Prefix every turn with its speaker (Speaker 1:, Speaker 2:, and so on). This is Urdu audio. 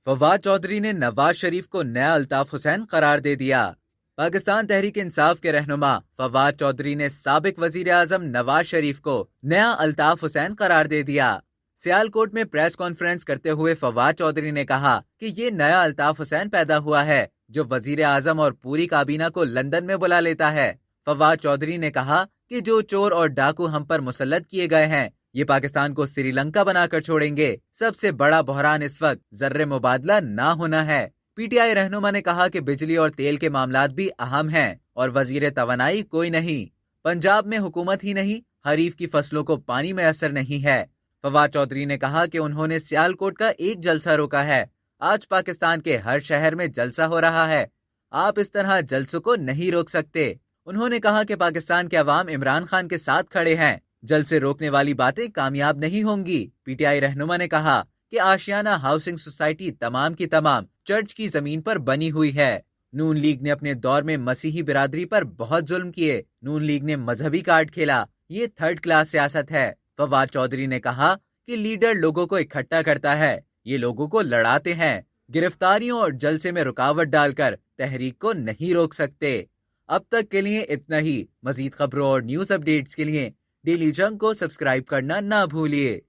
Speaker 1: فواد چودھری نے نواز شریف کو نیا الطاف حسین قرار دے دیا۔ پاکستان تحریک انصاف کے رہنما فواد چودھری نے سابق وزیر اعظم نواز شریف کو نیا الطاف حسین قرار دے دیا۔ سیالکوٹ میں پریس کانفرنس کرتے ہوئے فواد چودھری نے کہا کہ یہ نیا الطاف حسین پیدا ہوا ہے جو وزیر اعظم اور پوری کابینہ کو لندن میں بلا لیتا ہے۔ فواد چودھری نے کہا کہ جو چور اور ڈاکو ہم پر مسلط کیے گئے ہیں یہ پاکستان کو سری لنکا بنا کر چھوڑیں گے۔ سب سے بڑا بحران اس وقت زر مبادلہ نہ ہونا ہے۔ پی ٹی آئی رہنما نے کہا کہ بجلی اور تیل کے معاملات بھی اہم ہیں اور وزیر توانائی کوئی نہیں۔ پنجاب میں حکومت ہی نہیں، حریف کی فصلوں کو پانی میسر نہیں ہے۔ فواد چودھری نے کہا کہ انہوں نے سیالکوٹ کا ایک جلسہ روکا ہے، آج پاکستان کے ہر شہر میں جلسہ ہو رہا ہے، آپ اس طرح جلسوں کو نہیں روک سکتے۔ انہوں نے کہا کہ پاکستان کے عوام عمران خان کے ساتھ کھڑے ہیں، جلسے روکنے والی باتیں کامیاب نہیں ہوں گی۔ پی ٹی آئی رہنما نے کہا کہ آشیانہ ہاؤسنگ سوسائٹی تمام کی تمام چرچ کی زمین پر بنی ہوئی ہے۔ نون لیگ نے اپنے دور میں مسیحی برادری پر بہت ظلم کیے، نون لیگ نے مذہبی کارڈ کھیلا، یہ تھرڈ کلاس سیاست ہے۔ فواد چودھری نے کہا کہ لیڈر لوگوں کو اکٹھا کرتا ہے، یہ لوگوں کو لڑاتے ہیں، گرفتاریوں اور جلسے میں رکاوٹ ڈال کر تحریک کو نہیں روک سکتے۔ اب تک کے لیے اتنا ہی۔ مزید خبروں اور نیوز اپڈیٹس کے لیے ڈیلی جنگ کو سبسکرائب کرنا نہ بھولیے۔